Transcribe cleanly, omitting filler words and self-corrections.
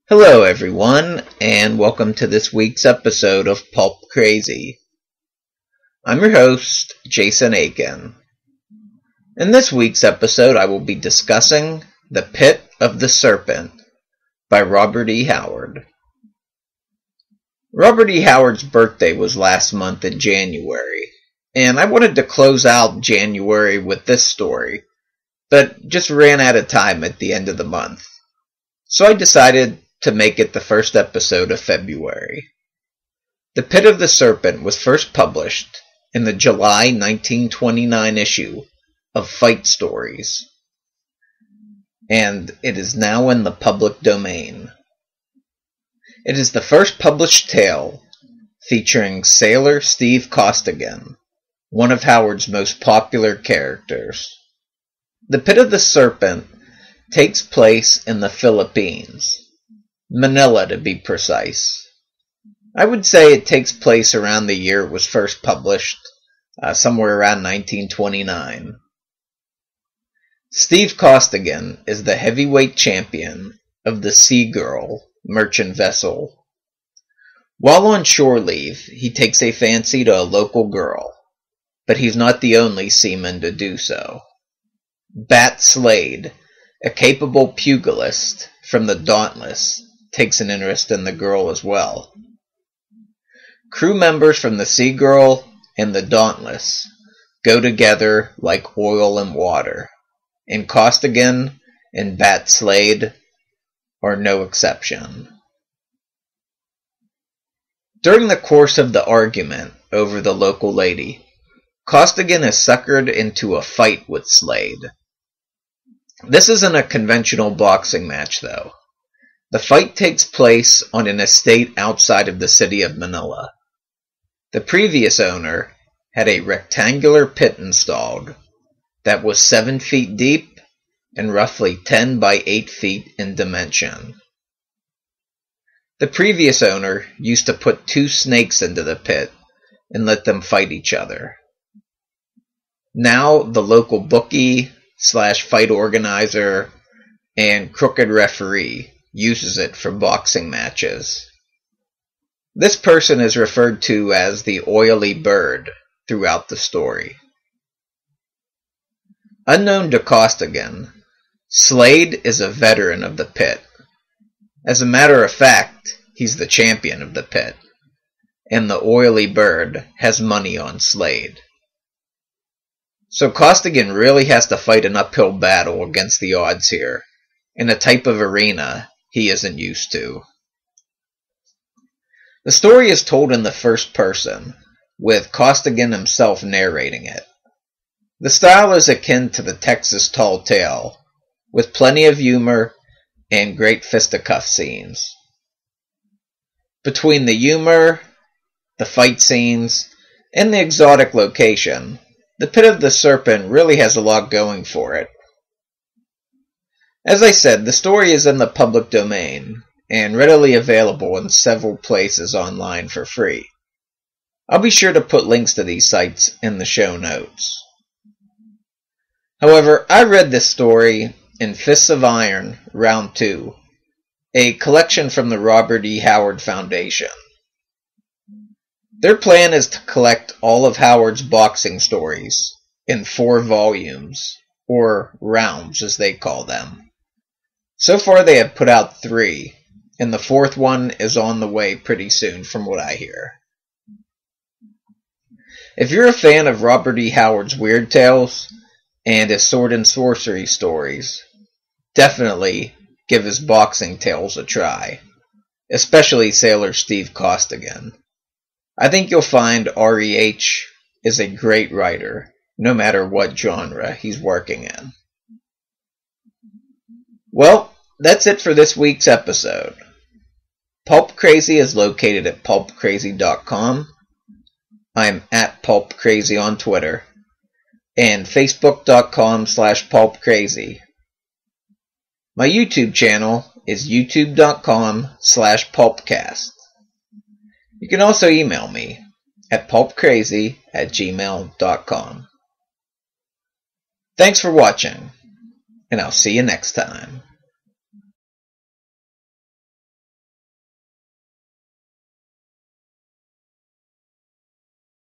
Hello everyone, and welcome to this week's episode of Pulp Crazy. I'm your host, Jason Aiken. In this week's episode, I will be discussing The Pit of the Serpent by Robert E. Howard. Robert E. Howard's birthday was last month in January, and I wanted to close out January with this story, but just ran out of time at the end of the month. So I decided to make it the first episode of February. The Pit of the Serpent was first published in the July 1929 issue of Fight Stories, and it is now in the public domain. It is the first published tale featuring Sailor Steve Costigan, one of Howard's most popular characters. The Pit of the Serpent takes place in the Philippines. Manila, to be precise. I would say it takes place around the year it was first published, somewhere around 1929. Steve Costigan is the heavyweight champion of the Sea Girl merchant vessel. While on shore leave, he takes a fancy to a local girl, but he's not the only seaman to do so. Bat Slade, a capable pugilist from the Dauntless, takes an interest in the girl as well. Crew members from the Sea Girl and the Dauntless go together like oil and water, and Costigan and Bat Slade are no exception. During the course of the argument over the local lady, Costigan is suckered into a fight with Slade. This isn't a conventional boxing match, though. The fight takes place on an estate outside of the city of Manila. The previous owner had a rectangular pit installed that was 7 feet deep and roughly 10 by 8 feet in dimension. The previous owner used to put 2 snakes into the pit and let them fight each other. Now the local bookie / fight organizer and crooked referee uses it for boxing matches. This person is referred to as the oily bird throughout the story. Unknown to Costigan, Slade is a veteran of the pit. As a matter of fact, he's the champion of the pit, and the oily bird has money on Slade. So Costigan really has to fight an uphill battle against the odds here, in a type of arena he isn't used to. The story is told in the first person, with Costigan himself narrating it. The style is akin to the Texas tall tale, with plenty of humor and great fisticuff scenes. Between the humor, the fight scenes, and the exotic location, The Pit of the Serpent really has a lot going for it. As I said, the story is in the public domain, and readily available in several places online for free. I'll be sure to put links to these sites in the show notes. However, I read this story in Fists of Iron, Round 2, a collection from the Robert E. Howard Foundation. Their plan is to collect all of Howard's boxing stories in 4 volumes, or rounds as they call them. So far they have put out 3, and the 4th one is on the way pretty soon from what I hear. If you're a fan of Robert E. Howard's weird tales and his sword and sorcery stories, definitely give his boxing tales a try, especially Sailor Steve Costigan. I think you'll find R.E.H. is a great writer, no matter what genre he's working in. Well, that's it for this week's episode. Pulp Crazy is located at pulpcrazy.com. I'm at Pulp Crazy on Twitter, and facebook.com/pulpcrazy. My YouTube channel is youtube.com/pulpcast. You can also email me at pulpcrazy@gmail.com. Thanks for watching, and I'll see you next time.